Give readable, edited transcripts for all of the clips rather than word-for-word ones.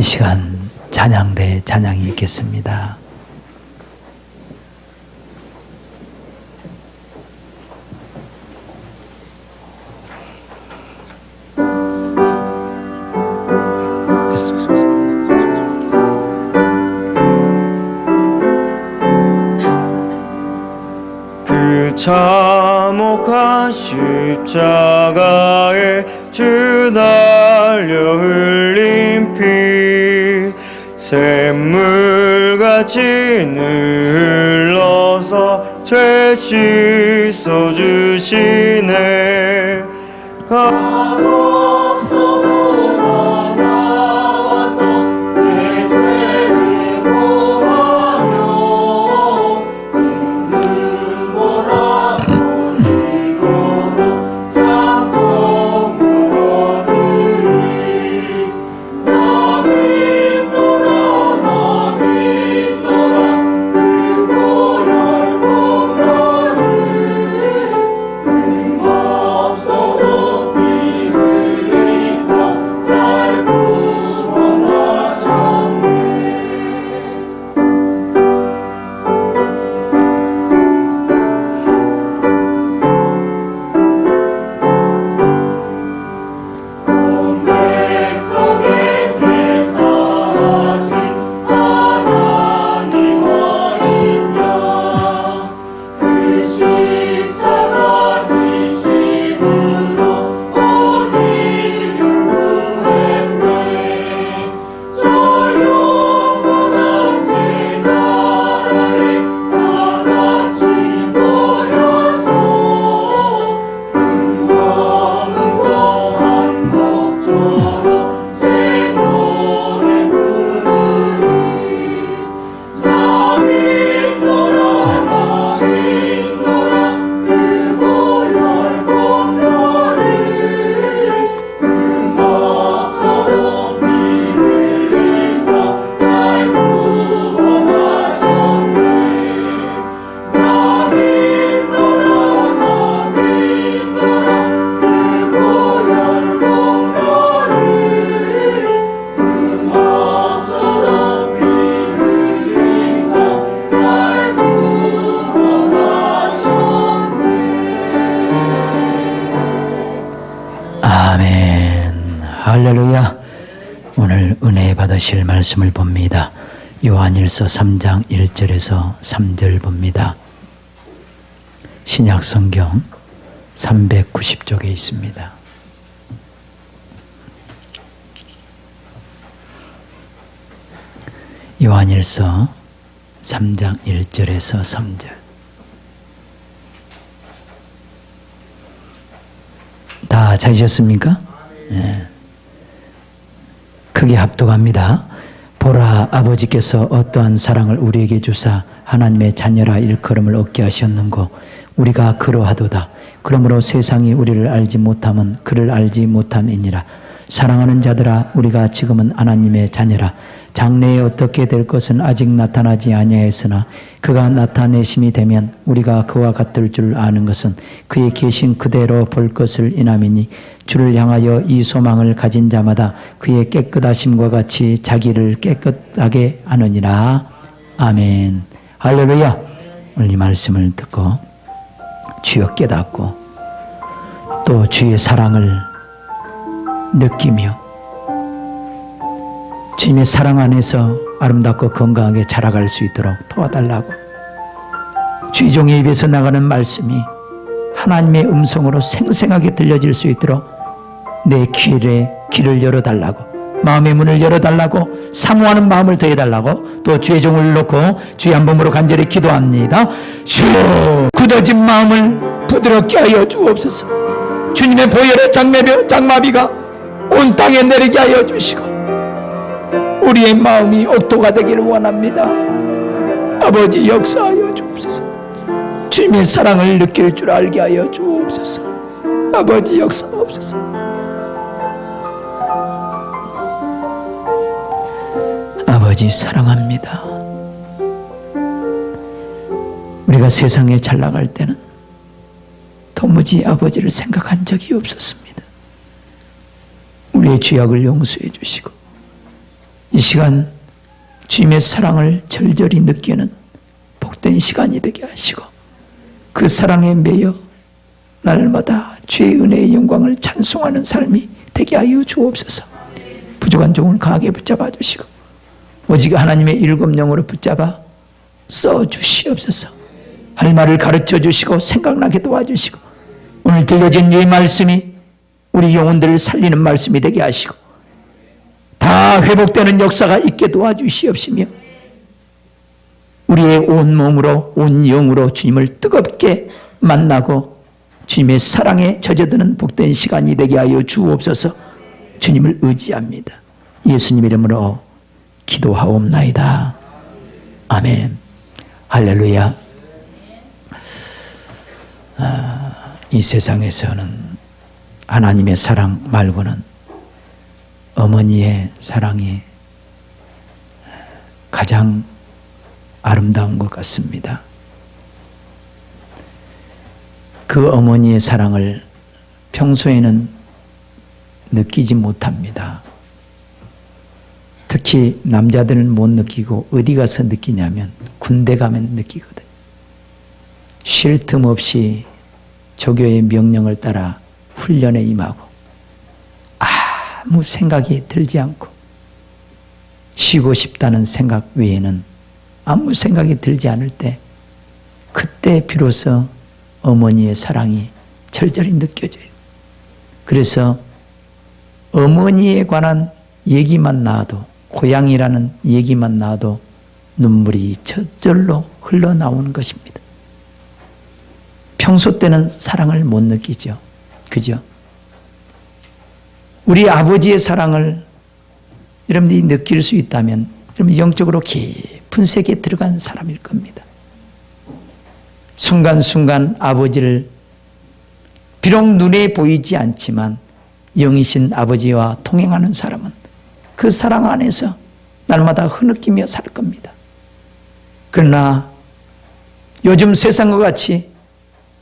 시간 찬양대 찬양이 있겠습니다. 그 참혹한 십자가에 주 날려 흘린 피 샘물같이 흘러서 죄 씻어주시네. 감옥서로 나와서 내 죄를 고하며 눈보다 돌리고 찬송 부르리. 나 믿노라 나 믿노라 그 보혈 공로를 없어도 피 흘리사 잘 구원하셨네. 온 백성의 죄 사하신 하나님 어린 양 그 십자가 지심으로 온 인류 구했네. 저 영원한 새 나라에 다같이 모여서 흥왕흥고 한 목조로 새 노래 부르리. 나 믿노라 나 믿노라 그 보혈 공로를 없어도 피 흘리사 날 구원하셨네. 나 믿노라 나 믿노라 그 보혈 공로를 없어도 피 흘리사 날 구원하셨네. 아멘. 할렐루야. 오늘 은혜 받으실 말씀을 봅니다. 요한일서 3장 1절에서 3절 봅니다. 신약 성경 390쪽에 있습니다. 요한일서 3장 1절에서 3절. 다 찾으셨습니까? 네. 크게 합독합니다. 보라, 아버지께서 어떠한 사랑을 우리에게 주사 하나님의 자녀라 일컬음을 얻게 하셨는고 우리가 그러하도다. 그러므로 세상이 우리를 알지 못함은 그를 알지 못함이니라. 사랑하는 자들아, 우리가 지금은 하나님의 자녀라. 장래에 어떻게 될 것은 아직 나타나지 아니하였으나 그가 나타내심이 되면 우리가 그와 같을 줄 아는 것은 그의 계신 그대로 볼 것을 인함이니 주를 향하여 이 소망을 가진 자마다 그의 깨끗하심과 같이 자기를 깨끗하게 하느니라. 아멘. 할렐루야. 오늘 이 말씀을 듣고 주여 깨닫고 또 주의 사랑을 느끼며 주님의 사랑 안에서 아름답고 건강하게 자라갈 수 있도록 도와달라고, 주의 종의 입에서 나가는 말씀이 하나님의 음성으로 생생하게 들려질 수 있도록 내 귀를 열어달라고, 마음의 문을 열어달라고, 사모하는 마음을 더해달라고, 또 주의 종을 놓고 주의 한 몸으로 간절히 기도합니다. 주여, 굳어진 마음을 부드럽게 하여 주옵소서. 주님의 보혈의 장마비가 온 땅에 내리게 하여 주시고 우리의 마음이 옥토가 되기를 원합니다. 아버지, 역사하여 주옵소서. 주님의 사랑을 느낄 줄 알게 하여 주옵소서. 아버지, 역사하옵소서. 아버지, 사랑합니다. 우리가 세상에 잘 나갈 때는 도무지 아버지를 생각한 적이 없었습니다. 우리의 죄악을 용서해 주시고 이 시간 주님의 사랑을 절절히 느끼는 복된 시간이 되게 하시고 그 사랑에 매여 날마다 주의 은혜의 영광을 찬송하는 삶이 되게 하여 주옵소서. 부족한 종을 강하게 붙잡아 주시고 오직 하나님의 일곱 영으로 붙잡아 써 주시옵소서. 할 말을 가르쳐 주시고 생각나게 도와주시고 오늘 들려진 이 말씀이 우리 영혼들을 살리는 말씀이 되게 하시고 다 회복되는 역사가 있게 도와주시옵시며 우리의 온 몸으로 온 영으로 주님을 뜨겁게 만나고 주님의 사랑에 젖어드는 복된 시간이 되게 하여 주옵소서. 주님을 의지합니다. 예수님 이름으로 기도하옵나이다. 아멘. 할렐루야. 이 세상에서는 하나님의 사랑 말고는 어머니의 사랑이 가장 아름다운 것 같습니다. 그 어머니의 사랑을 평소에는 느끼지 못합니다. 특히 남자들은 못 느끼고 어디 가서 느끼냐면 군대 가면 느끼거든요. 쉴 틈 없이 조교의 명령을 따라 훈련에 임하고 아무 생각이 들지 않고 쉬고 싶다는 생각 외에는 아무 생각이 들지 않을 때 그때 비로소 어머니의 사랑이 절절히 느껴져요. 그래서 어머니에 관한 얘기만 나와도 고향이라는 얘기만 나와도 눈물이 저절로 흘러나오는 것입니다. 평소 때는 사랑을 못 느끼죠. 그죠? 우리 아버지의 사랑을 여러분들이 느낄 수 있다면 여러분 영적으로 깊은 세계에 들어간 사람일 겁니다. 순간순간 아버지를 비록 눈에 보이지 않지만 영이신 아버지와 통행하는 사람은 그 사랑 안에서 날마다 흐느끼며 살 겁니다. 그러나 요즘 세상과 같이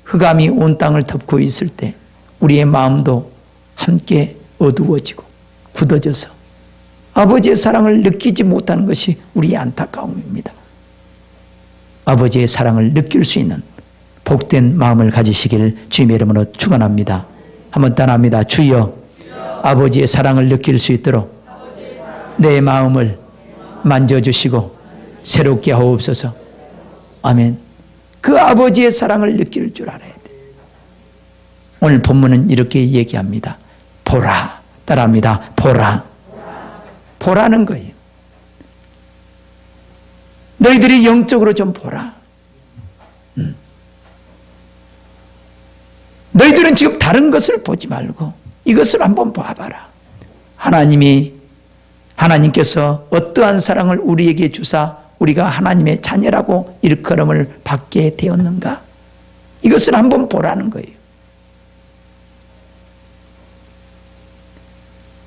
흑암이 온 땅을 덮고 있을 때 우리의 마음도 함께 어두워지고 굳어져서 아버지의 사랑을 느끼지 못하는 것이 우리의 안타까움입니다. 아버지의 사랑을 느낄 수 있는 복된 마음을 가지시길 주님의 이름으로 축원합니다. 한번 따라합니다. 주여, 아버지의 사랑을 느낄 수 있도록 내 마음을 만져주시고 새롭게 하옵소서. 아멘. 그 아버지의 사랑을 느낄 줄 알아야 돼. 오늘 본문은 이렇게 얘기합니다. 보라. 따라합니다. 보라. 보라는 거예요. 너희들이 영적으로 좀 보라. 너희들은 지금 다른 것을 보지 말고 이것을 한번 봐봐라. 하나님께서 어떠한 사랑을 우리에게 주사 우리가 하나님의 자녀라고 일컬음을 받게 되었는가? 이것을 한번 보라는 거예요.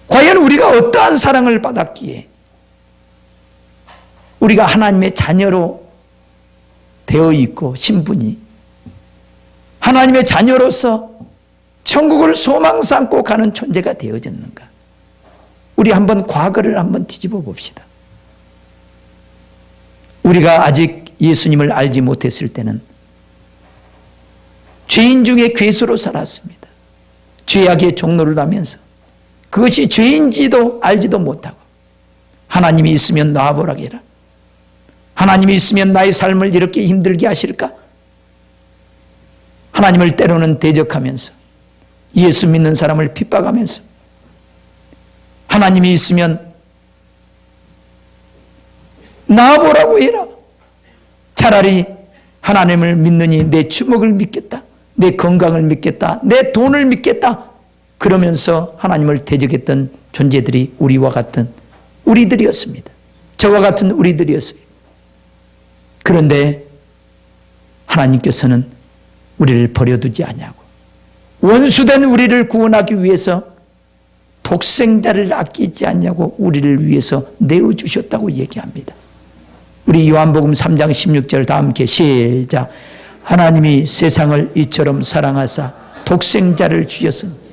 과연 우리가 어떠한 사랑을 받았기에 우리가 하나님의 자녀로 되어 있고 신분이 하나님의 자녀로서 천국을 소망 삼고 가는 존재가 되어졌는가? 우리 한번 과거를 한번 뒤집어 봅시다. 우리가 아직 예수님을 알지 못했을 때는 죄인 중에 괴수로 살았습니다. 죄악의 종로를 하면서 그것이 죄인지도 알지도 못하고 하나님이 있으면 놔보라 해라. 하나님이 있으면 나의 삶을 이렇게 힘들게 하실까? 하나님을 때로는 대적하면서 예수 믿는 사람을 핍박하면서 하나님이 있으면 나보라고 해라. 차라리 하나님을 믿느니 내 주먹을 믿겠다. 내 건강을 믿겠다. 내 돈을 믿겠다. 그러면서 하나님을 대적했던 존재들이 우리와 같은 우리들이었습니다. 저와 같은 우리들이었어요. 그런데 하나님께서는 우리를 버려두지 않냐고. 원수된 우리를 구원하기 위해서 독생자를 아끼지 않냐고 우리를 위해서 내어주셨다고 얘기합니다. 우리 요한복음 3장 16절 다 함께 시작. 하나님이 세상을 이처럼 사랑하사 독생자를 주셨으니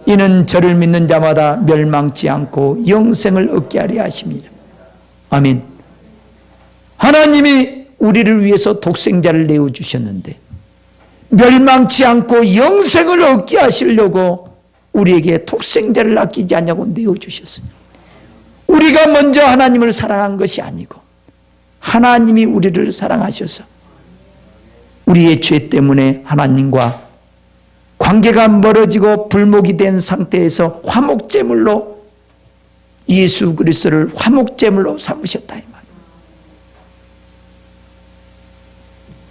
이는 저를 믿는 자마다 멸망치 않고 영생을 얻게 하려 하심이라. 아멘. 하나님이 우리를 위해서 독생자를 내어주셨는데 멸망치 않고 영생을 얻게 하시려고 우리에게 독생자를 아끼지 않냐고 내어주셨어요. 우리가 먼저 하나님을 사랑한 것이 아니고 하나님이 우리를 사랑하셔서 우리의 죄 때문에 하나님과 관계가 멀어지고 불목이 된 상태에서 화목제물로 예수 그리스도를 화목제물로 삼으셨다 이 말이에요.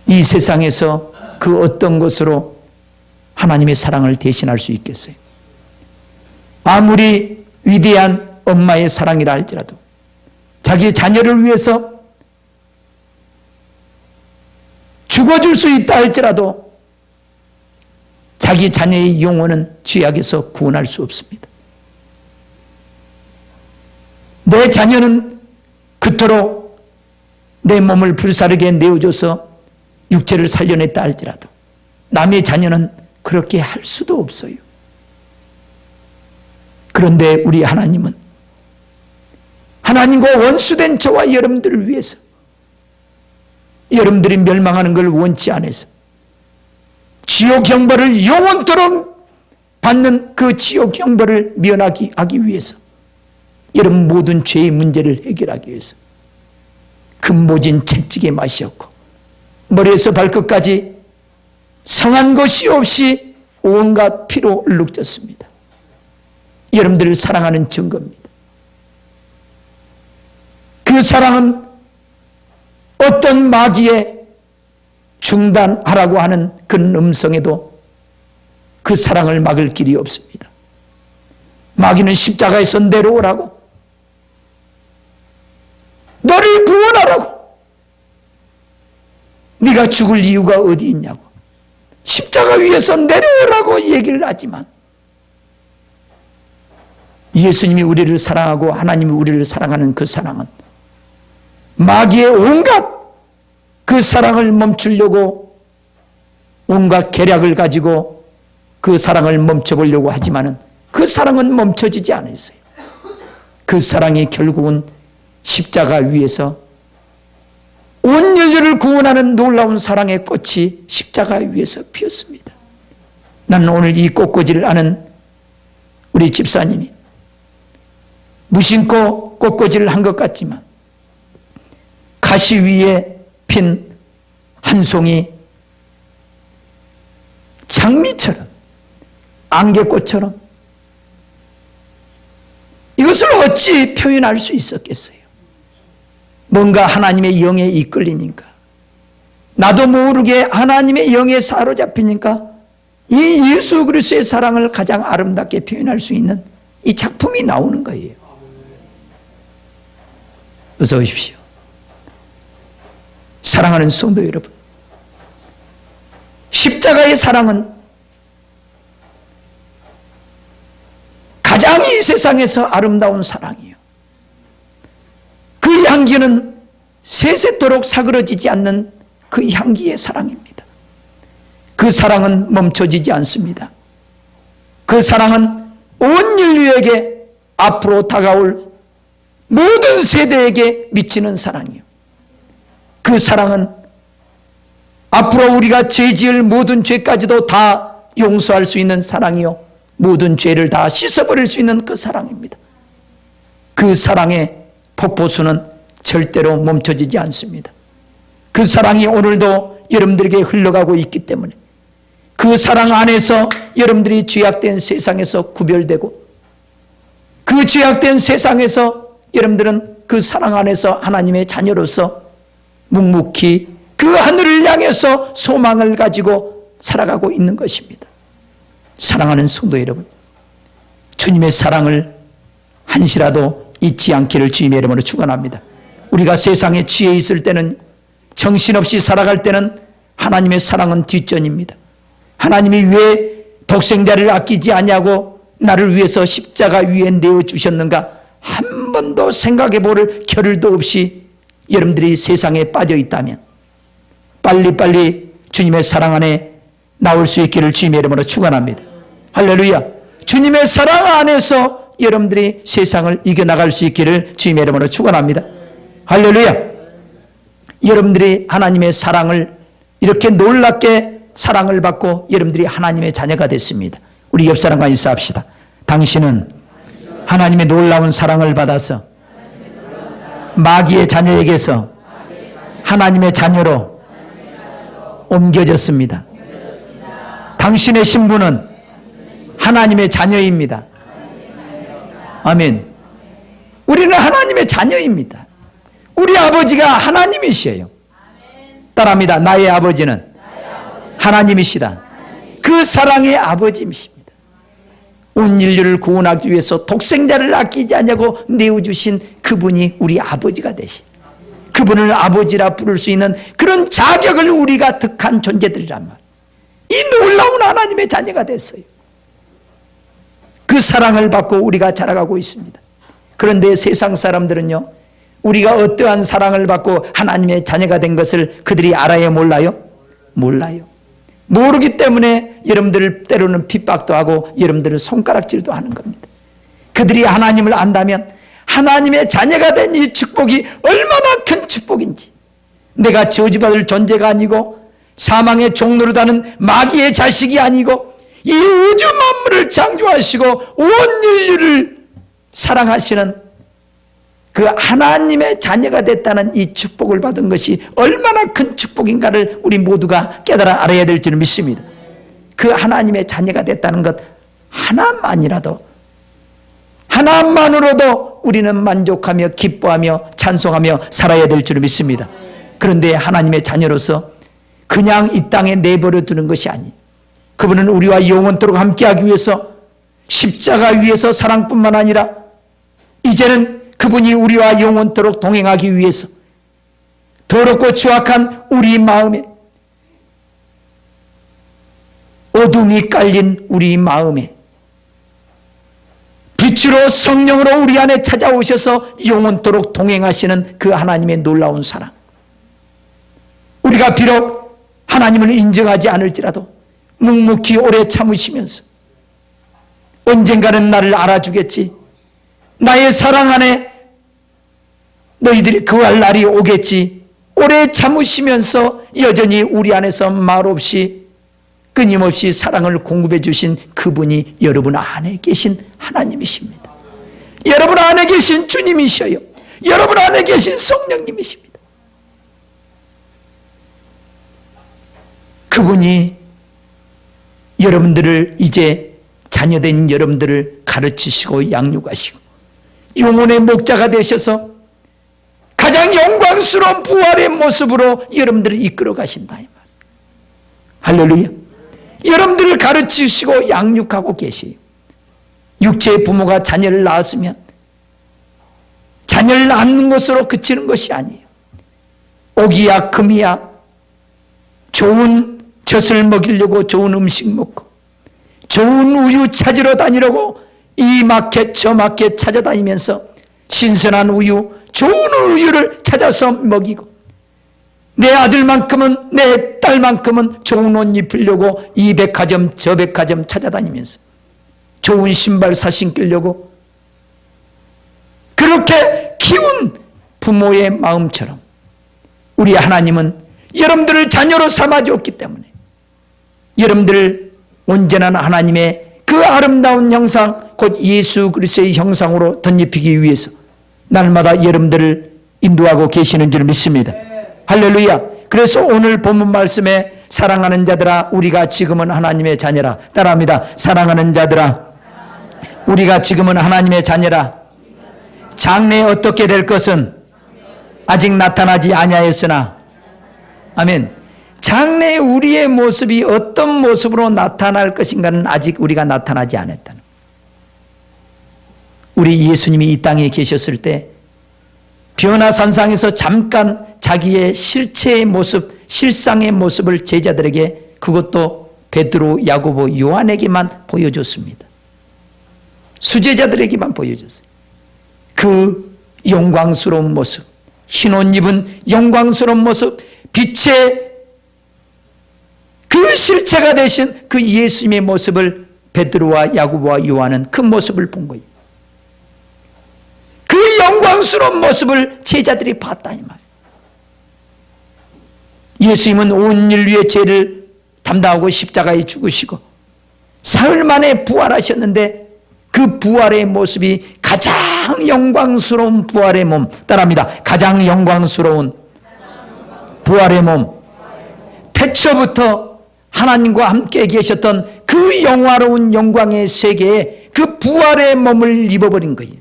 이 세상에서 그 어떤 것으로 하나님의 사랑을 대신할 수 있겠어요? 아무리 위대한 엄마의 사랑이라 할지라도 자기 자녀를 위해서 죽어줄 수 있다 할지라도 자기 자녀의 영혼은 죄악에서 구원할 수 없습니다. 내 자녀는 그토록 내 몸을 불사르게 내어줘서 육체를 살려냈다 할지라도 남의 자녀는 그렇게 할 수도 없어요. 그런데 우리 하나님은 하나님과 원수된 저와 여러분들을 위해서 여러분들이 멸망하는 걸 원치 않아서 지옥 형벌을 영원토록 받는 그 지옥 형벌을 면하기 하기 위해서 여러분 모든 죄의 문제를 해결하기 위해서 금모진 채찍에 마셨고 머리에서 발끝까지 성한 것이 없이 온갖 피로 얼룩졌습니다. 여러분들을 사랑하는 증거입니다. 그 사랑은 어떤 마귀의 중단하라고 하는 그 음성에도 그 사랑을 막을 길이 없습니다. 마귀는 십자가에서 내려오라고, 너를 구원하라고, 네가 죽을 이유가 어디 있냐고 십자가 위에서 내려오라고 얘기를 하지만 예수님이 우리를 사랑하고 하나님이 우리를 사랑하는 그 사랑은 마귀의 온갖 그 사랑을 멈추려고 온갖 계략을 가지고 그 사랑을 멈춰보려고 하지만은 그 사랑은 멈춰지지 않았어요. 그 사랑이 결국은 십자가 위에서 온 인류를 구원하는 놀라운 사랑의 꽃이 십자가 위에서 피었습니다. 나는 오늘 이 꽃꽂이를 아는 우리 집사님이 무심코 꽃꽂이를 한 것 같지만 가시 위에 핀 한 송이 장미처럼 안개꽃처럼 이것을 어찌 표현할 수 있었겠어요? 뭔가 하나님의 영에 이끌리니까 나도 모르게 하나님의 영에 사로잡히니까 이 예수 그리스도의 사랑을 가장 아름답게 표현할 수 있는 이 작품이 나오는 거예요. 어서 오십시오. 사랑하는 성도 여러분, 십자가의 사랑은 가장 이 세상에서 아름다운 사랑이에요. 그 향기는 세세토록 사그러지지 않는 그 향기의 사랑입니다. 그 사랑은 멈춰지지 않습니다. 그 사랑은 온 인류에게 앞으로 다가올 모든 세대에게 미치는 사랑이에요. 그 사랑은 앞으로 우리가 죄지을 모든 죄까지도 다 용서할 수 있는 사랑이요, 모든 죄를 다 씻어버릴 수 있는 그 사랑입니다. 그 사랑의 폭포수는 절대로 멈춰지지 않습니다. 그 사랑이 오늘도 여러분들에게 흘러가고 있기 때문에 그 사랑 안에서 여러분들이 죄악된 세상에서 구별되고 그 죄악된 세상에서 여러분들은 그 사랑 안에서 하나님의 자녀로서 묵묵히 그 하늘을 향해서 소망을 가지고 살아가고 있는 것입니다. 사랑하는 성도 여러분, 주님의 사랑을 한시라도 잊지 않기를 주님의 이름으로 축원합니다. 우리가 세상에 취해 있을 때는, 정신없이 살아갈 때는 하나님의 사랑은 뒷전입니다. 하나님이 왜 독생자를 아끼지 않냐고 나를 위해서 십자가 위에 내어주셨는가 한 번도 생각해 볼 겨를도 없이 여러분들이 세상에 빠져 있다면 빨리빨리 주님의 사랑 안에 나올 수 있기를 주님의 이름으로 축원합니다. 할렐루야. 주님의 사랑 안에서 여러분들이 세상을 이겨나갈 수 있기를 주님의 이름으로 축원합니다. 할렐루야. 여러분들이 하나님의 사랑을 이렇게 놀랍게 사랑을 받고 여러분들이 하나님의 자녀가 됐습니다. 우리 옆 사람과 인사합시다. 당신은 하나님의 놀라운 사랑을 받아서 마귀의 자녀에게서 하나님의 자녀로 옮겨졌습니다. 당신의 신분은 하나님의 자녀입니다. 아멘. 우리는 하나님의 자녀입니다. 우리 아버지가 하나님이시에요. 따라합니다. 나의 아버지는 하나님이시다. 그 사랑의 아버지이십니다. 온 인류를 구원하기 위해서 독생자를 아끼지 않냐고 내어주신 그분이 우리 아버지가 되시. 그분을 아버지라 부를 수 있는 그런 자격을 우리가 득한 존재들이란 말. 이 놀라운 하나님의 자녀가 됐어요. 그 사랑을 받고 우리가 자라가고 있습니다. 그런데 세상 사람들은요, 우리가 어떠한 사랑을 받고 하나님의 자녀가 된 것을 그들이 알아요, 몰라요? 몰라요. 모르기 때문에 여러분들을 때로는 핍박도 하고 여러분들을 손가락질도 하는 겁니다. 그들이 하나님을 안다면 하나님의 자녀가 된 이 축복이 얼마나 큰 축복인지, 내가 저주받을 존재가 아니고 사망의 종노릇하는 마귀의 자식이 아니고 이 우주 만물을 창조하시고 온 인류를 사랑하시는 그 하나님의 자녀가 됐다는 이 축복을 받은 것이 얼마나 큰 축복인가를 우리 모두가 깨달아 알아야 될 줄 믿습니다. 그 하나님의 자녀가 됐다는 것 하나만으로도 우리는 만족하며 기뻐하며 찬송하며 살아야 될 줄 믿습니다. 그런데 하나님의 자녀로서 그냥 이 땅에 내버려 두는 것이 아니에요. 그분은 우리와 영원토록 함께하기 위해서 십자가 위에서 사랑뿐만 아니라 이제는 그분이 우리와 영원토록 동행하기 위해서 더럽고 추악한 우리 마음에, 어둠이 깔린 우리 마음에 빛으로 성령으로 우리 안에 찾아오셔서 영원토록 동행하시는 그 하나님의 놀라운 사랑. 우리가 비록 하나님을 인정하지 않을지라도 묵묵히 오래 참으시면서 언젠가는 나를 알아주겠지, 나의 사랑 안에 너희들이 거할 날이 오겠지, 오래 참으시면서 여전히 우리 안에서 말없이 끊임없이 사랑을 공급해 주신 그분이 여러분 안에 계신 하나님이십니다. 여러분 안에 계신 주님이셔요. 여러분 안에 계신 성령님이십니다. 그분이 여러분들을, 이제 자녀된 여러분들을 가르치시고 양육하시고 영혼의 목자가 되셔서 가장 영광스러운 부활의 모습으로 여러분들을 이끌어 가신다, 이 말. 할렐루야. 여러분들을 가르치시고 양육하고 계세요. 육체의 부모가 자녀를 낳았으면 자녀를 낳는 것으로 그치는 것이 아니에요. 옥이야 금이야 좋은 젖을 먹이려고 좋은 음식 먹고 좋은 우유 찾으러 다니려고 이 마켓 저 마켓 찾아다니면서 신선한 우유, 좋은 우유를 찾아서 먹이고, 내 아들만큼은, 내 딸만큼은 좋은 옷 입히려고 이 백화점 저 백화점 찾아다니면서 좋은 신발 사 신기려고 그렇게 키운 부모의 마음처럼 우리 하나님은 여러분들을 자녀로 삼아주었기 때문에 여러분들을 온전한 하나님의 그 아름다운 형상, 곧 예수 그리스도의 형상으로 덧입히기 위해서 날마다 여러분들을 인도하고 계시는 줄 믿습니다. 할렐루야. 그래서 오늘 본문 말씀에 사랑하는 자들아 우리가 지금은 하나님의 자녀라. 따라합니다. 사랑하는 자들아 우리가 지금은 하나님의 자녀라. 장래에 어떻게 될 것은 아직 나타나지 아니하였으나, 아멘. 장래에 우리의 모습이 어떤 모습으로 나타날 것인가는 아직 우리가 나타나지 않았다는. 우리 예수님이 이 땅에 계셨을 때 변화산상에서 잠깐 자기의 실체의 모습, 실상의 모습을 제자들에게, 그것도 베드로, 야고보, 요한에게만 보여줬습니다. 수제자들에게만 보여줬어요. 그 영광스러운 모습, 흰옷 입은 영광스러운 모습, 빛의 그 실체가 되신 그 예수님의 모습을 베드로와 야고보와 요한은 그 모습을 본 거예요. 그 영광스러운 모습을 제자들이 봤다 이 말이에요. 예수님은 온 인류의 죄를 담당하고 십자가에 죽으시고 사흘 만에 부활하셨는데 그 부활의 모습이 가장 영광스러운 부활의 몸, 따라합니다. 가장 영광스러운 부활의 몸. 태초부터 하나님과 함께 계셨던 그 영화로운 영광의 세계에 그 부활의 몸을 입어버린 거예요.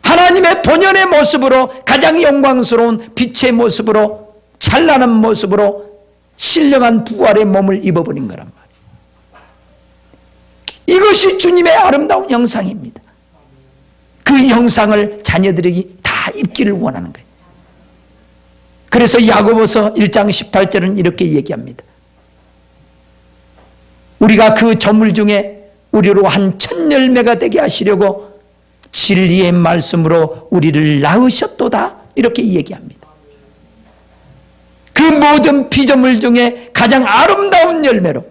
하나님의 본연의 모습으로 가장 영광스러운 빛의 모습으로 찬란한 모습으로 신령한 부활의 몸을 입어버린 거란 말이에요. 이것이 주님의 아름다운 형상입니다. 그 형상을 자녀들에게 다 입기를 원하는 거예요. 그래서 야고보서 1장 18절은 이렇게 얘기합니다. 우리가 그 저물 중에 우리로 한 첫 열매가 되게 하시려고 진리의 말씀으로 우리를 낳으셨도다 이렇게 얘기합니다. 그 모든 피조물 중에 가장 아름다운 열매로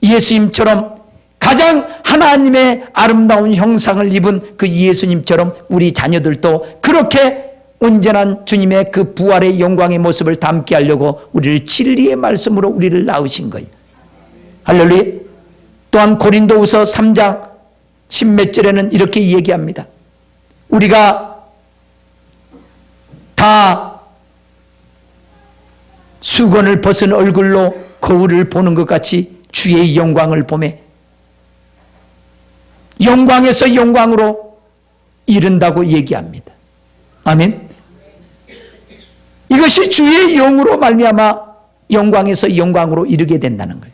예수님처럼 가장 하나님의 아름다운 형상을 입은 그 예수님처럼 우리 자녀들도 그렇게 온전한 주님의 그 부활의 영광의 모습을 담게 하려고 우리를 진리의 말씀으로 우리를 낳으신 거예요. 할렐루야. 또한 고린도후서 3장 10몇 절에는 이렇게 얘기합니다. 우리가 다 수건을 벗은 얼굴로 거울을 보는 것 같이 주의 영광을 보매 영광에서 영광으로 이른다고 얘기합니다. 아멘. 이것이 주의 영으로 말미암아 영광에서 영광으로 이르게 된다는 거예요.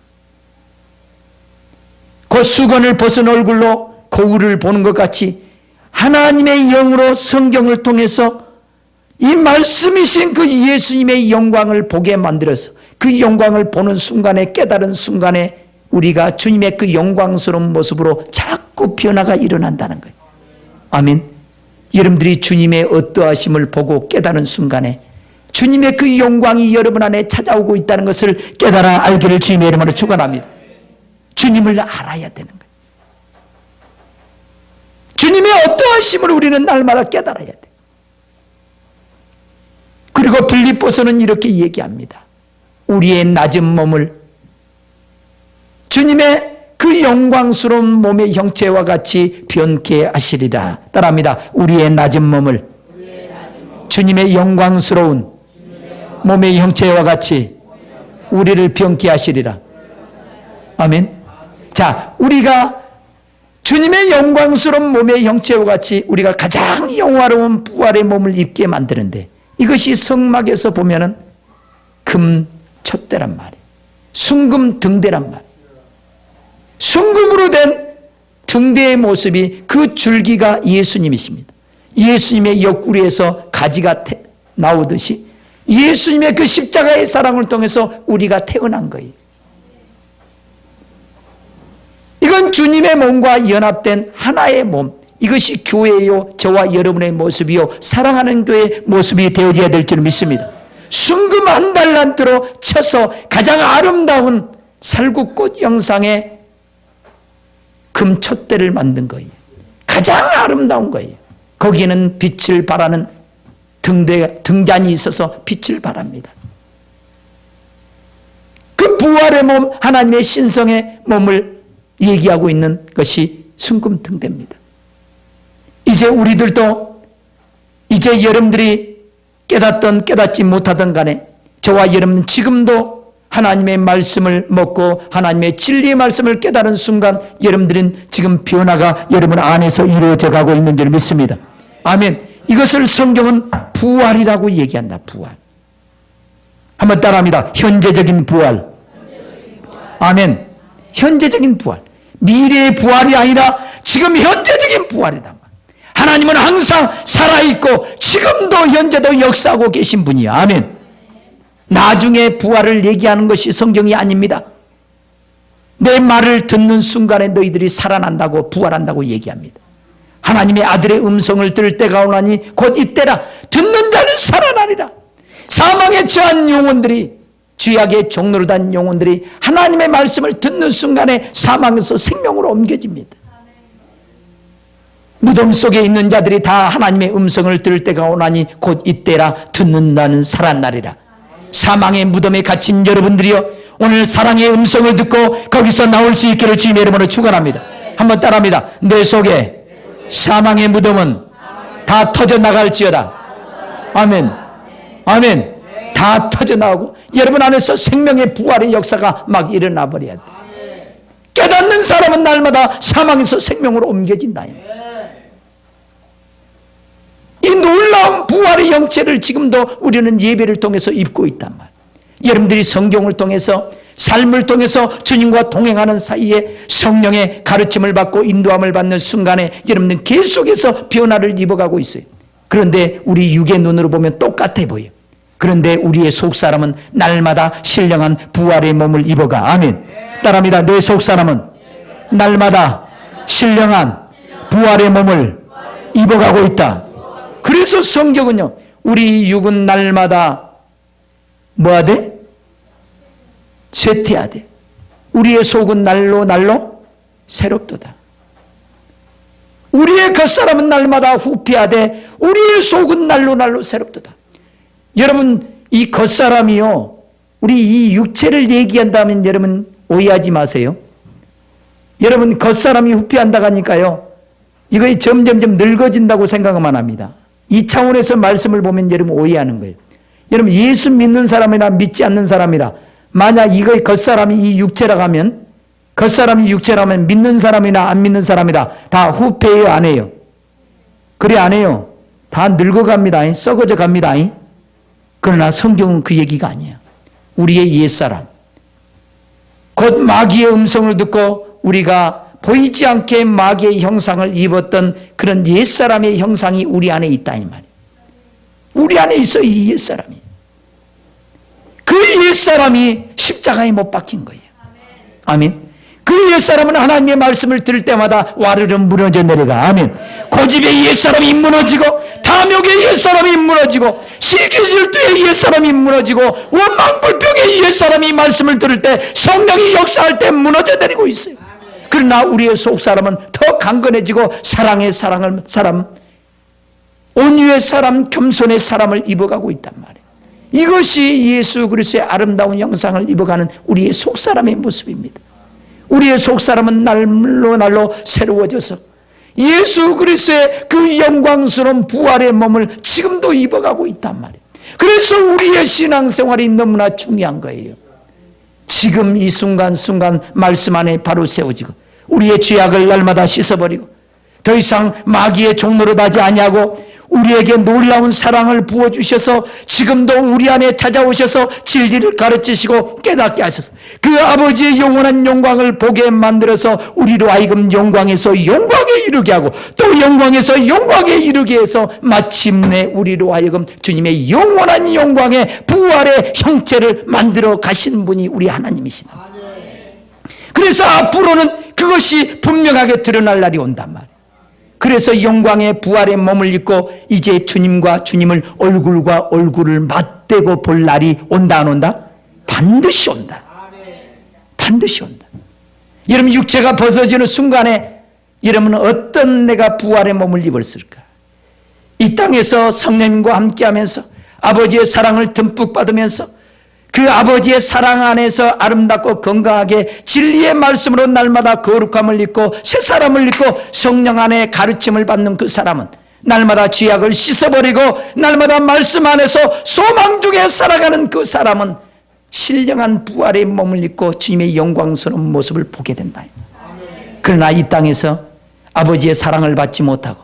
그 수건을 벗은 얼굴로 거울을 보는 것 같이 하나님의 영으로 성경을 통해서 이 말씀이신 그 예수님의 영광을 보게 만들어서 그 영광을 보는 순간에 깨달은 순간에 우리가 주님의 그 영광스러운 모습으로 자꾸 변화가 일어난다는 거예요. 아멘. 여러분들이 주님의 어떠하심을 보고 깨달은 순간에 주님의 그 영광이 여러분 안에 찾아오고 있다는 것을 깨달아 알기를 주님의 이름으로 축원합니다. 주님을 알아야 되는 거예요. 주님의 어떠하심을 우리는 날마다 깨달아야 돼요. 그리고 빌립보서는 이렇게 얘기합니다. 우리의 낮은 몸을 주님의 그 영광스러운 몸의 형체와 같이 변케 하시리라. 따라합니다. 우리의 낮은 몸을 주님의 영광스러운 몸의 형체와 같이 우리를 변케 하시리라. 아멘. 자, 우리가 주님의 영광스러운 몸의 형체와 같이 우리가 가장 영화로운 부활의 몸을 입게 만드는데 이것이 성막에서 보면은 금 촛대란 말이에요. 순금 등대란 말이에요. 순금으로 된 등대의 모습이 그 줄기가 예수님이십니다. 예수님의 옆구리에서 가지가 나오듯이 예수님의 그 십자가의 사랑을 통해서 우리가 태어난 거예요. 이건 주님의 몸과 연합된 하나의 몸, 이것이 교회요 저와 여러분의 모습이요 사랑하는 교회의 모습이 되어져야 될 줄 믿습니다. 순금 한 달란트로 쳐서 가장 아름다운 살구꽃 형상의 금촛대를 만든 거예요. 가장 아름다운 거예요. 거기에는 빛을 발하는 등잔이 있어서 빛을 발합니다. 그 부활의 몸, 하나님의 신성의 몸을 얘기하고 있는 것이 순금 등대입니다. 이제 우리들도 이제 여러분들이 깨닫든 깨닫지 못하든 간에 저와 여러분은 지금도 하나님의 말씀을 먹고 하나님의 진리의 말씀을 깨달은 순간 여러분들은 지금 변화가 여러분 안에서 이루어져 가고 있는 줄 믿습니다. 아멘. 이것을 성경은 부활이라고 얘기한다. 부활. 한번 따라합니다. 현재적인 부활. 아멘. 현재적인 부활. 미래의 부활이 아니라 지금 현재적인 부활이다. 하나님은 항상 살아있고 지금도 현재도 역사하고 계신 분이야. 아멘. 나중에 부활을 얘기하는 것이 성경이 아닙니다. 내 말을 듣는 순간에 너희들이 살아난다고 부활한다고 얘기합니다. 하나님의 아들의 음성을 들을 때가 오나니 곧 이때라. 듣는 자는 살아나리라. 사망에 처한 영혼들이 죄악의 종로로 단 영혼들이 하나님의 말씀을 듣는 순간에 사망에서 생명으로 옮겨집니다. 무덤 속에 있는 자들이 다 하나님의 음성을 들을 때가 오나니 곧 이때라 듣는다는 살한 날이라. 사망의 무덤에 갇힌 여러분들이여, 오늘 사랑의 음성을 듣고 거기서 나올 수 있기를 주님의 이름으로 축원합니다. 한번 따라합니다. 내 속에 사망의 무덤은 다 터져나갈지어다. 아멘. 아멘. 다 터져나오고 여러분 안에서 생명의 부활의 역사가 막 일어나 버려야 돼. 깨닫는 사람은 날마다 사망에서 생명으로 옮겨진다. 이 놀라운 부활의 영체를 지금도 우리는 예배를 통해서 입고 있단 말이에요. 여러분들이 성경을 통해서, 삶을 통해서 주님과 동행하는 사이에 성령의 가르침을 받고 인도함을 받는 순간에 여러분들 계속해서 변화를 입어가고 있어요. 그런데 우리 육의 눈으로 보면 똑같아 보여요. 그런데 우리의 속사람은 날마다 신령한 부활의 몸을 입어가. 아멘. 따라합니다. 내 속사람은 날마다 신령한 부활의 몸을 입어가고 있다. 그래서 성경은요, 우리 육은 날마다 뭐야 돼? 쇠퇴해야 돼. 우리의 속은 날로 새롭도다. 우리의 겉사람은 날마다 후피하되 우리의 속은 날로 새롭도다. 여러분, 이 겉사람이요, 우리 이 육체를 얘기한다면 여러분 오해하지 마세요. 여러분, 겉사람이 후피한다고 하니까요, 이거 점점점 늙어진다고 생각만 합니다. 이 차원에서 말씀을 보면 여러분 오해하는 거예요. 여러분, 예수 믿는 사람이나 믿지 않는 사람이라, 만약 이거 겉사람이 이 육체라고 하면, 겉사람이 육체라면 믿는 사람이나 안 믿는 사람이라 다 후패해요, 안 해요? 그래, 안 해요? 다 늙어갑니다. 썩어져 갑니다. 그러나 성경은 그 얘기가 아니에요. 우리의 옛사람, 곧 마귀의 음성을 듣고 우리가 보이지 않게 마귀의 형상을 입었던 그런 옛사람의 형상이 우리 안에 있다 이 말이에요. 우리 안에 있어, 이 옛사람이. 그 옛사람이 십자가에 못 박힌 거예요. 아멘. 그 옛사람은 하나님의 말씀을 들을 때마다 와르르 무너져 내려가. 아멘. 고집의 옛사람이 무너지고, 탐욕의 옛사람이 무너지고, 시기질투의 옛사람이 무너지고, 원망불평의 옛사람이 말씀을 들을 때, 성령이 역사할 때 무너져 내리고 있어요. 그러나 우리의 속사람은 더 강건해지고 사랑의 사람, 온유의 사람, 겸손의 사람을 입어가고 있단 말이에요. 이것이 예수 그리스도의 아름다운 형상을 입어가는 우리의 속사람의 모습입니다. 우리의 속사람은 날로 새로워져서 예수 그리스도의 그 영광스러운 부활의 몸을 지금도 입어가고 있단 말이에요. 그래서 우리의 신앙생활이 너무나 중요한 거예요. 지금 이 순간순간 말씀 안에 바로 세워지고 우리의 죄악을 날마다 씻어버리고 더 이상 마귀의 종노릇 하지 아니하고 우리에게 놀라운 사랑을 부어주셔서 지금도 우리 안에 찾아오셔서 진리를 가르치시고 깨닫게 하셔서 그 아버지의 영원한 영광을 보게 만들어서 우리로 하여금 영광에서 영광에 이르게 하고 또 영광에서 영광에 이르게 해서 마침내 우리로 하여금 주님의 영원한 영광의 부활의 형체를 만들어 가신 분이 우리 하나님이시다. 그래서 앞으로는 그것이 분명하게 드러날 날이 온단 말이에요. 그래서 영광의 부활의 몸을 입고 이제 주님과 주님을 얼굴과 얼굴을 맞대고 볼 날이 온다 안 온다? 반드시 온다. 반드시 온다. 여러분, 육체가 벗어지는 순간에 여러분은 어떤 내가 부활의 몸을 입었을까? 이 땅에서 성령님과 함께하면서 아버지의 사랑을 듬뿍 받으면서 그 아버지의 사랑 안에서 아름답고 건강하게 진리의 말씀으로 날마다 거룩함을 입고 새 사람을 입고 성령 안에 가르침을 받는 그 사람은 날마다 죄악을 씻어버리고 날마다 말씀 안에서 소망 중에 살아가는 그 사람은 신령한 부활의 몸을 입고 주님의 영광스러운 모습을 보게 된다. 그러나 이 땅에서 아버지의 사랑을 받지 못하고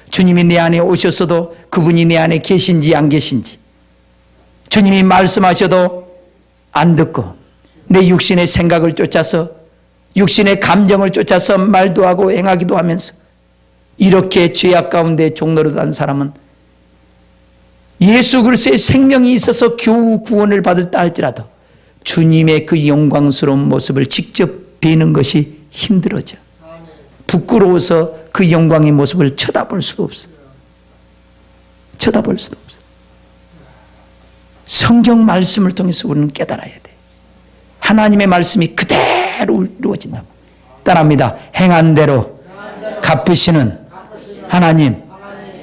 주님이 내 안에 오셨어도 그분이 내 안에 계신지 안 계신지, 주님이 말씀하셔도 안 듣고 내 육신의 생각을 쫓아서 육신의 감정을 쫓아서 말도 하고 행하기도 하면서 이렇게 죄악 가운데 종노릇한 사람은 예수 그리스도의 생명이 있어서 겨우 구원을 받았다 할지라도 주님의 그 영광스러운 모습을 직접 뵈는 것이 힘들어져. 부끄러워서 그 영광의 모습을 쳐다볼 수도 없어. 쳐다볼 수도 없어. 성경 말씀을 통해서 우리는 깨달아야 돼. 하나님의 말씀이 그대로 이루어진다고. 따라합니다. 행한 대로 갚으시는 하나님.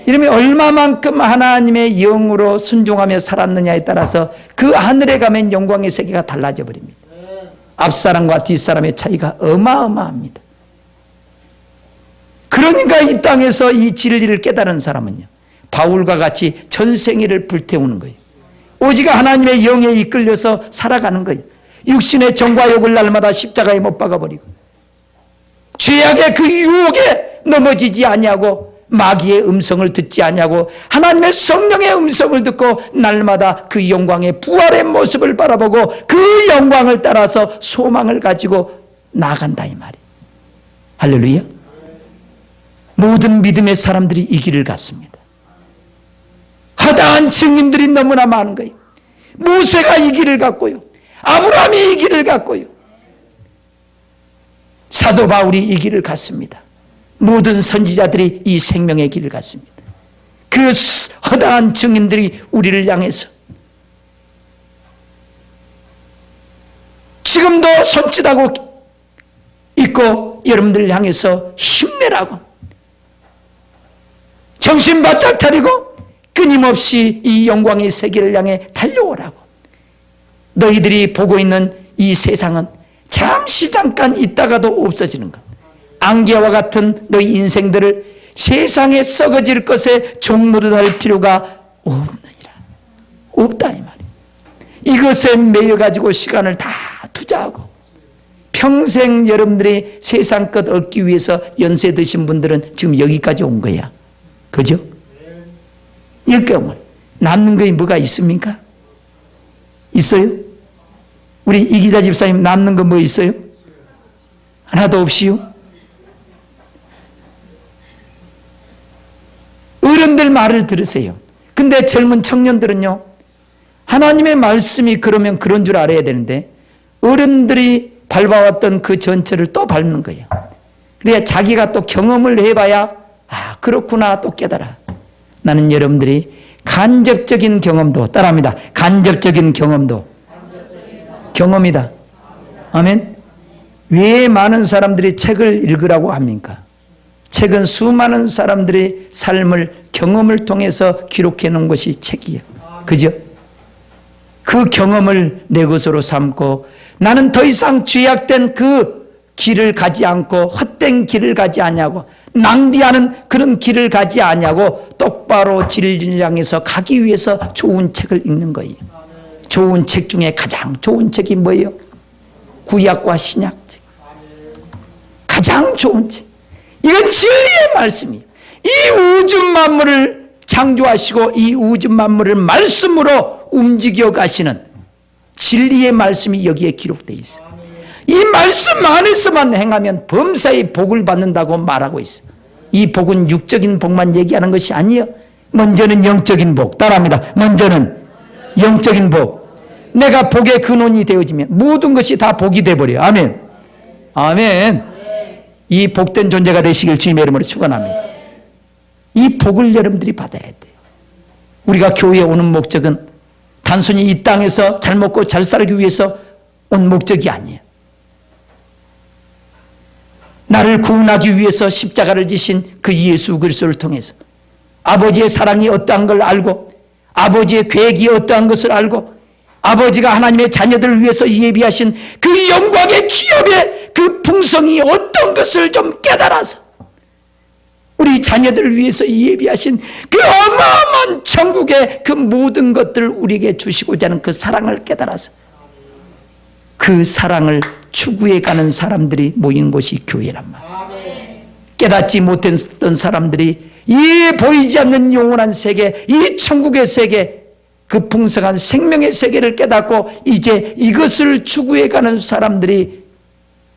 이러면 얼마만큼 하나님의 영으로 순종하며 살았느냐에 따라서 그 하늘에 가면 영광의 세계가 달라져 버립니다. 앞사람과 뒷사람의 차이가 어마어마합니다. 그러니까 이 땅에서 이 진리를 깨달은 사람은요, 바울과 같이 전생애를 불태우는 거예요. 오직 하나님의 영에 이끌려서 살아가는 거예요. 육신의 정과 욕을 날마다 십자가에 못 박아버리고 죄악의 그 유혹에 넘어지지 아니하고 마귀의 음성을 듣지 아니하고 하나님의 성령의 음성을 듣고 날마다 그 영광의 부활의 모습을 바라보고 그 영광을 따라서 소망을 가지고 나아간다 이 말이에요. 할렐루야. 모든 믿음의 사람들이 이 길을 갔습니다. 허다한 증인들이 너무나 많은 거예요. 모세가 이 길을 갔고요, 아브라함이 이 길을 갔고요, 사도 바울이 이 길을 갔습니다. 모든 선지자들이 이 생명의 길을 갔습니다. 그 허다한 증인들이 우리를 향해서 지금도 손짓하고 있고 여러분들을 향해서 힘내라고, 정신 바짝 차리고 끊임없이 이 영광의 세계를 향해 달려오라고. 너희들이 보고 있는 이 세상은 잠시 잠깐 있다가도 없어지는 것. 안개와 같은 너희 인생들을 세상에 썩어질 것에 종노릇할 필요가 없느니라. 없다 이 말이에요. 이것에 매여 가지고 시간을 다 투자하고 평생 여러분들이 세상 것 얻기 위해서 연세 드신 분들은 지금 여기까지 온 거야. 그죠? 역경을 남는 것이 뭐가 있습니까? 있어요? 우리 이기자 집사님 남는 거 뭐 있어요? 하나도 없이요? 어른들 말을 들으세요. 근데 젊은 청년들은요, 하나님의 말씀이 그러면 그런 줄 알아야 되는데 어른들이 밟아왔던 그 전철을 또 밟는 거예요. 그래야 자기가 또 경험을 해봐야 아 그렇구나 또 깨달아. 나는 여러분들이 간접적인 경험도, 따라합니다, 간접적인 경험도 경험이다. 아멘. 왜 많은 사람들이 책을 읽으라고 합니까? 책은 수많은 사람들의 삶을 경험을 통해서 기록해 놓은 것이 책이에요. 그죠? 그 경험을 내 것으로 삼고 나는 더 이상 죄악된 그 길을 가지 않고 헛된 길을 가지 않냐고, 낭비하는 그런 길을 가지 않냐고 똑바로 진리를 향해서 가기 위해서 좋은 책을 읽는 거예요. 좋은 책 중에 가장 좋은 책이 뭐예요? 구약과 신약책. 가장 좋은 책. 이건 진리의 말씀이에요. 이 우주 만물을 창조하시고 이 우주 만물을 말씀으로 움직여 가시는 진리의 말씀이 여기에 기록되어 있어요. 이 말씀 안에서만 행하면 범사의 복을 받는다고 말하고 있어요. 이 복은 육적인 복만 얘기하는 것이 아니에요. 먼저는 영적인 복. 따라합니다. 먼저는 영적인 복. 내가 복의 근원이 되어지면 모든 것이 다 복이 되어버려요. 아멘. 아멘. 이 복된 존재가 되시길 주님의 이름으로 축원합니다. 이 복을 여러분들이 받아야 돼요. 우리가 교회에 오는 목적은 단순히 이 땅에서 잘 먹고 잘 살기 위해서 온 목적이 아니에요. 나를 구원하기 위해서 십자가를 지신 그 예수 그리스도를 통해서 아버지의 사랑이 어떠한 걸 알고 아버지의 계획이 어떠한 것을 알고 아버지가 하나님의 자녀들을 위해서 예비하신 그 영광의 기업의 그 풍성이 어떤 것을 좀 깨달아서 우리 자녀들을 위해서 예비하신 그 어마어마한 천국의 그 모든 것들을 우리에게 주시고자 하는 그 사랑을 깨달아서 그 사랑을 추구해 가는 사람들이 모인 곳이 교회란 말이에요. 깨닫지 못했던 사람들이 이 보이지 않는 영원한 세계, 이 천국의 세계, 그 풍성한 생명의 세계를 깨닫고 이제 이것을 추구해 가는 사람들이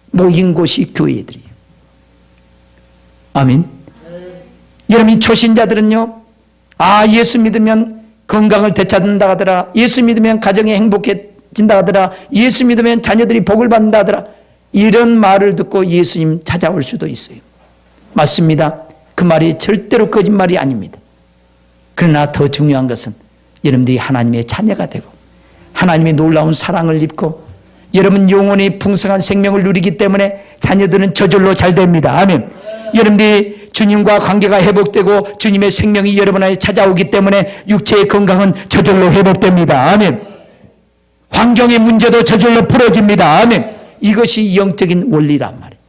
모인 곳이 교회들이에요. 아멘. 여러분 초신자들은요, 아 예수 믿으면 건강을 되찾는다 하더라, 예수 믿으면 가정이 행복해진다 하더라, 예수 믿으면 자녀들이 복을 받는다 하더라, 이런 말을 듣고 예수님 찾아올 수도 있어요. 맞습니다. 그 말이 절대로 거짓말이 아닙니다. 그러나 더 중요한 것은 여러분들이 하나님의 자녀가 되고 하나님의 놀라운 사랑을 입고 여러분 영혼이 풍성한 생명을 누리기 때문에 자녀들은 저절로 잘 됩니다. 아멘. 여러분들이 주님과 관계가 회복되고 주님의 생명이 여러분 안에 찾아오기 때문에 육체의 건강은 저절로 회복됩니다. 아멘. 환경의 문제도 저절로 풀어집니다. 아멘. 이것이 영적인 원리란 말이에요.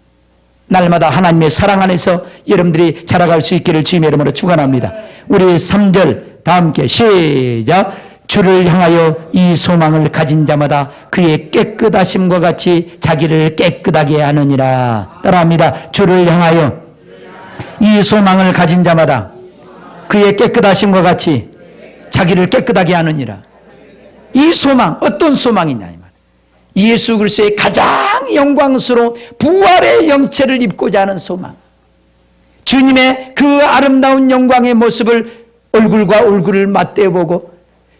날마다 하나님의 사랑 안에서 여러분들이 자라갈 수 있기를 주님의 이름으로 축원합니다. 우리 3절 다 함께 시작. 주를 향하여 이 소망을 가진 자마다 그의 깨끗하심과 같이 자기를 깨끗하게 하느니라. 따라합니다. 주를 향하여 이 소망을 가진 자마다 그의 깨끗하심과 같이 자기를 깨끗하게 하느니라. 이 소망, 어떤 소망이냐 이 말. 예수 그리스도의 가장 영광스러운 부활의 영체를 입고자 하는 소망. 주님의 그 아름다운 영광의 모습을 얼굴과 얼굴을 맞대보고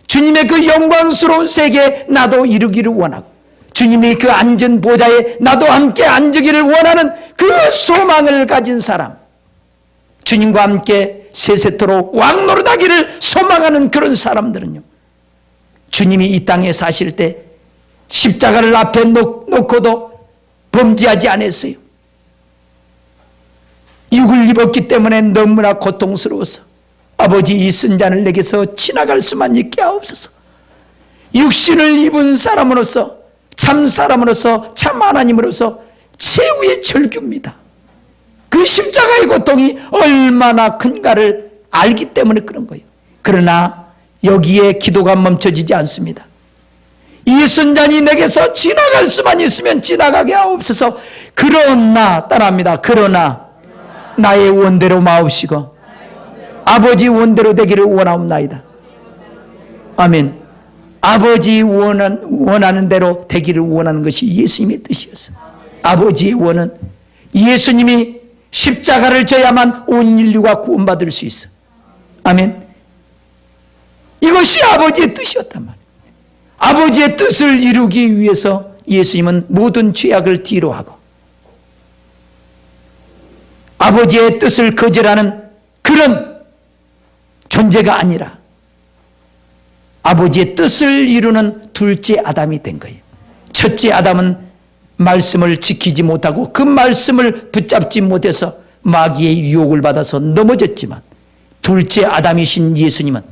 주님의 그 영광스러운 세계에 나도 이루기를 원하고 주님이 그 앉은 보좌에 나도 함께 앉으기를 원하는 그 소망을 가진 사람, 주님과 함께 세세토록 왕노릇하기를 소망하는 그런 사람들은요, 주님이 이 땅에 사실 때 십자가를 앞에 놓고도 범죄하지 않았어요. 육을 입었기 때문에 너무나 고통스러워서 아버지 이 쓴잔을 내게서 지나갈 수만 있게 하옵소서. 육신을 입은 사람으로서 참 사람으로서 참 하나님으로서 최후의 절규입니다. 그 십자가의 고통이 얼마나 큰가를 알기 때문에 그런 거예요. 그러나 여기에 기도가 멈춰지지 않습니다. 이 쓴잔이 내게서 지나갈 수만 있으면 지나가게 하옵소서. 그러나 따라합니다. 그러나 나의 원대로 마옵시고 아버지 원대로 되기를 원하옵나이다. 아멘. 아버지 원하는 대로 되기를 원하는 것이 예수님의 뜻이었어요. 아버지의 원은 예수님이 십자가를 져야만 온 인류가 구원받을 수 있어. 아멘. 이것이 아버지의 뜻이었단 말이에요. 아버지의 뜻을 이루기 위해서 예수님은 모든 죄악을 뒤로 하고 아버지의 뜻을 거절하는 그런 존재가 아니라 아버지의 뜻을 이루는 둘째 아담이 된 거예요. 첫째 아담은 말씀을 지키지 못하고 그 말씀을 붙잡지 못해서 마귀의 유혹을 받아서 넘어졌지만, 둘째 아담이신 예수님은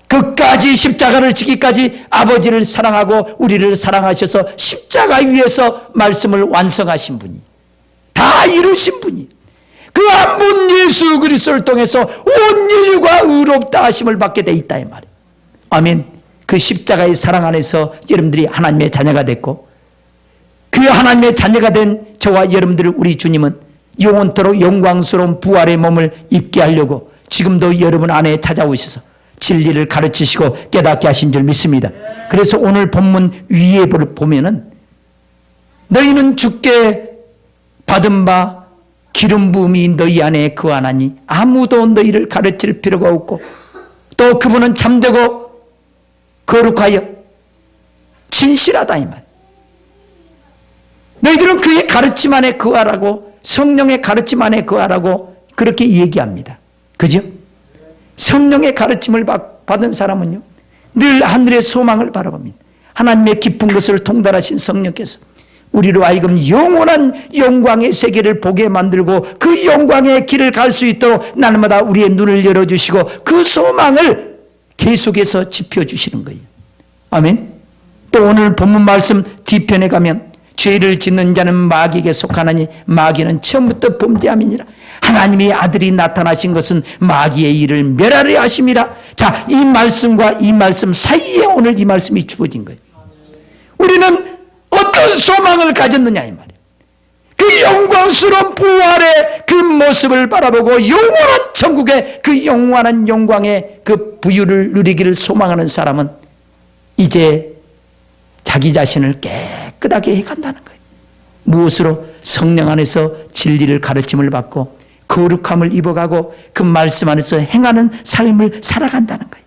끝까지 십자가를 지기까지 아버지를 사랑하고 우리를 사랑하셔서 십자가 위에서 말씀을 완성하신 분이, 다 이루신 분이, 그 한 분 예수 그리스도를 통해서 온 인류가 의롭다 하심을 받게 돼 있다 이 말이에요. 아멘. 그 십자가의 사랑 안에서 여러분들이 하나님의 자녀가 됐고, 그 하나님의 자녀가 된 저와 여러분들, 우리 주님은 영원토록 영광스러운 부활의 몸을 입게 하려고 지금도 여러분 안에 찾아오셔서 진리를 가르치시고 깨닫게 하신 줄 믿습니다. 그래서 오늘 본문 위에 보면은 너희는 주께 받은 바 기름 부음이 너희 안에 거하나니 아무도 너희를 가르칠 필요가 없고, 또 그분은 참되고 거룩하여 진실하다 이 말. 너희들은 그의 가르침 안에 거하라고, 성령의 가르침 안에 거하라고 그렇게 얘기합니다. 그죠? 성령의 가르침을 받은 사람은요 늘 하늘의 소망을 바라봅니다. 하나님의 깊은 것을 통달하신 성령께서 우리로 하여금 영원한 영광의 세계를 보게 만들고 그 영광의 길을 갈 수 있도록 날마다 우리의 눈을 열어주시고 그 소망을 계속해서 지펴주시는 거예요. 아멘. 또 오늘 본문 말씀 뒤편에 가면 죄를 짓는 자는 마귀에게 속하나니 마귀는 처음부터 범죄함이니라. 하나님의 아들이 나타나신 것은 마귀의 일을 멸하려 하심이라. 자, 이 말씀과 이 말씀 사이에 오늘 이 말씀이 주어진 거예요. 우리는 어떤 소망을 가졌느냐 이 말이에요. 그 영광스러운 부활의 그 모습을 바라보고 영원한 천국의 그 영원한 영광의 그 부유를 누리기를 소망하는 사람은 이제 자기 자신을 깨끗하게 해간다는 거예요. 무엇으로? 성령 안에서 진리를 가르침을 받고 거룩함을 입어가고 그 말씀 안에서 행하는 삶을 살아간다는 거예요.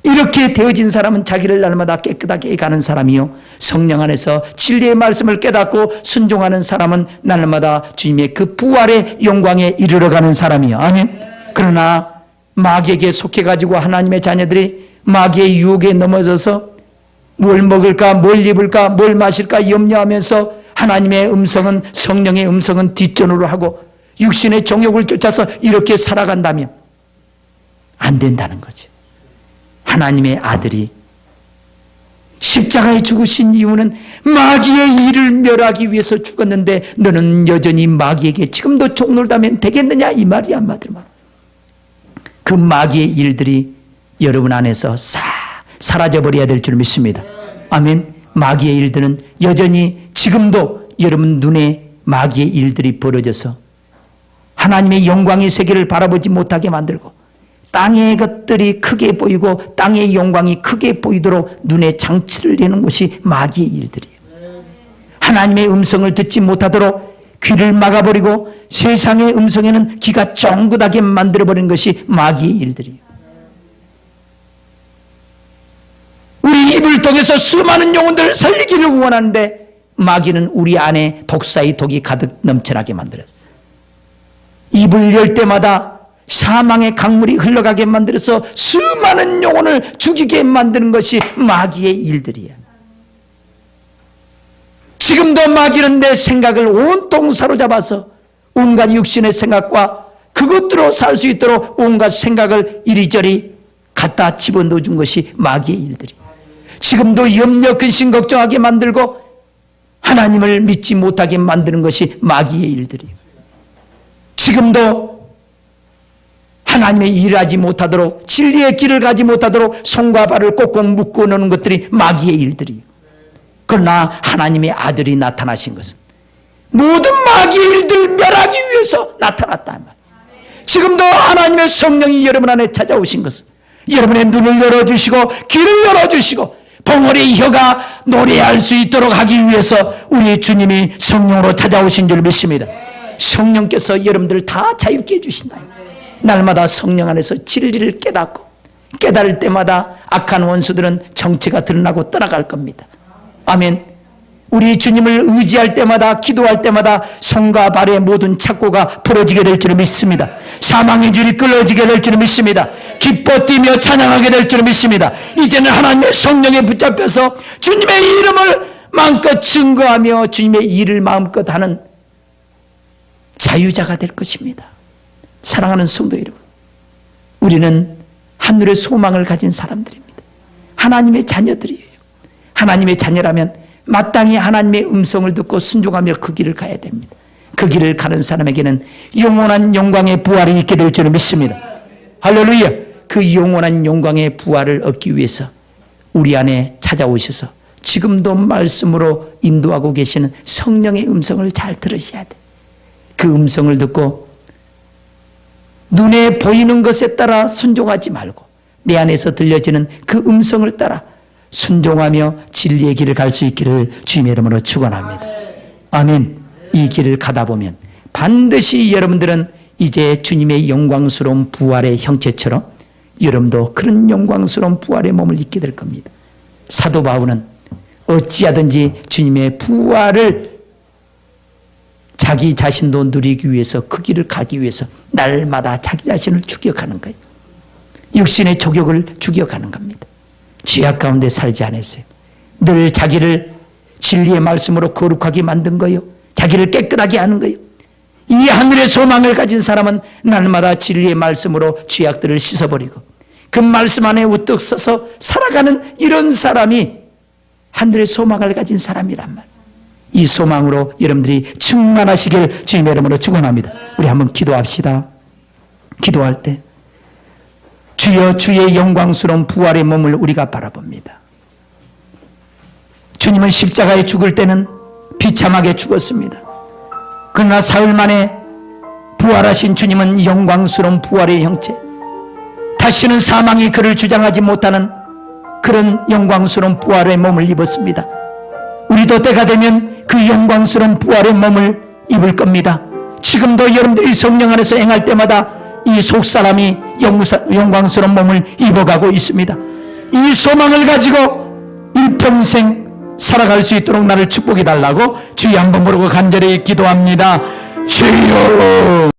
이렇게 되어진 사람은 자기를 날마다 깨끗하게 해가는 사람이요, 성령 안에서 진리의 말씀을 깨닫고 순종하는 사람은 날마다 주님의 그 부활의 영광에 이르러가는 사람이요. 아멘. 그러나 마귀에게 속해가지고 하나님의 자녀들이 마귀의 유혹에 넘어져서 뭘 먹을까, 뭘 입을까, 뭘 마실까 염려하면서 하나님의 음성은, 성령의 음성은 뒷전으로 하고 육신의 정욕을 쫓아서 이렇게 살아간다면 안 된다는 거죠. 하나님의 아들이 십자가에 죽으신 이유는 마귀의 일을 멸하기 위해서 죽었는데 너는 여전히 마귀에게 지금도 종놀다면 되겠느냐 이 말이 한마디로 말. 그 마귀의 일들이 여러분 안에서 싹 사라져버려야 될 줄 믿습니다. 아멘. 마귀의 일들은 여전히 지금도 여러분 눈에 마귀의 일들이 벌어져서 하나님의 영광의 세계를 바라보지 못하게 만들고 땅의 것들이 크게 보이고 땅의 영광이 크게 보이도록 눈에 장치를 내는 것이 마귀의 일들이에요. 하나님의 음성을 듣지 못하도록 귀를 막아버리고 세상의 음성에는 귀가 쫑긋하게 만들어버리는 것이 마귀의 일들이에요. 우리 입을 통해서 수많은 영혼들을 살리기를 원하는데 마귀는 우리 안에 독사의 독이 가득 넘쳐나게 만들었어요. 입을 열 때마다 사망의 강물이 흘러가게 만들어서 수많은 영혼을 죽이게 만드는 것이 마귀의 일들이에요. 지금도 마귀는 내 생각을 온통 사로잡아서 온갖 육신의 생각과 그것들로 살 수 있도록 온갖 생각을 이리저리 갖다 집어넣어 준 것이 마귀의 일들이에요. 지금도 염려, 근심, 걱정하게 만들고 하나님을 믿지 못하게 만드는 것이 마귀의 일들이에요. 지금도 하나님의 일을 하지 못하도록 진리의 길을 가지 못하도록 손과 발을 꼭꼭 묶어 놓는 것들이 마귀의 일들이에요. 그러나 하나님의 아들이 나타나신 것은 모든 마귀의 일들을 멸하기 위해서 나타났다 말이에요. 지금도 하나님의 성령이 여러분 안에 찾아오신 것은 여러분의 눈을 열어주시고 귀를 열어주시고 봉오리의 혀가 노래할 수 있도록 하기 위해서 우리 주님이 성령으로 찾아오신 줄 믿습니다. 성령께서 여러분들을 다 자유케 해주신다. 날마다 성령 안에서 진리를 깨닫고 깨달을 때마다 악한 원수들은 정체가 드러나고 떠나갈 겁니다. 아멘. 우리 주님을 의지할 때마다 기도할 때마다 손과 발의 모든 착고가 부러지게 될 줄 믿습니다. 사망의 줄이 끊어지게 될 줄 믿습니다. 기뻐 뛰며 찬양하게 될 줄 믿습니다. 이제는 하나님의 성령에 붙잡혀서 주님의 이름을 마음껏 증거하며 주님의 일을 마음껏 하는 자유자가 될 것입니다. 사랑하는 성도 여러분, 우리는 하늘의 소망을 가진 사람들입니다. 하나님의 자녀들이에요. 하나님의 자녀라면 마땅히 하나님의 음성을 듣고 순종하며 그 길을 가야 됩니다. 그 길을 가는 사람에게는 영원한 영광의 부활이 있게 될 줄 믿습니다. 할렐루야. 그 영원한 영광의 부활을 얻기 위해서 우리 안에 찾아오셔서 지금도 말씀으로 인도하고 계시는 성령의 음성을 잘 들으셔야 돼. 그 음성을 듣고 눈에 보이는 것에 따라 순종하지 말고 내 안에서 들려지는 그 음성을 따라 순종하며 진리의 길을 갈 수 있기를 주님의 이름으로 축원합니다. 아멘. 이 길을 가다 보면 반드시 여러분들은 이제 주님의 영광스러운 부활의 형체처럼 여러분도 그런 영광스러운 부활의 몸을 입게 될 겁니다. 사도 바울은 어찌하든지 주님의 부활을 자기 자신도 누리기 위해서 그 길을 가기 위해서 날마다 자기 자신을 죽여가는 거예요. 육신의 족욕을 죽여가는 겁니다. 죄악 가운데 살지 않았어요. 늘 자기를 진리의 말씀으로 거룩하게 만든 거예요. 자기를 깨끗하게 하는 거예요. 이 하늘의 소망을 가진 사람은 날마다 진리의 말씀으로 죄악들을 씻어버리고 그 말씀 안에 우뚝 서서 살아가는 이런 사람이 하늘의 소망을 가진 사람이란 말이에요. 이 소망으로 여러분들이 충만하시길 주님의 이름으로 축원합니다. 우리 한번 기도합시다. 기도할 때 주여, 주의 영광스러운 부활의 몸을 우리가 바라봅니다. 주님은 십자가에 죽을 때는 비참하게 죽었습니다. 그러나 사흘 만에 부활하신 주님은 영광스러운 부활의 형체, 다시는 사망이 그를 주장하지 못하는 그런 영광스러운 부활의 몸을 입었습니다. 우리도 때가 되면 그 영광스러운 부활의 몸을 입을 겁니다. 지금도 여러분들이 성령 안에서 행할 때마다 이 속사람이 영광스러운 몸을 입어가고 있습니다. 이 소망을 가지고 일평생 살아갈 수 있도록 나를 축복해 달라고 주여 한번 부르고 간절히 기도합니다. 주여.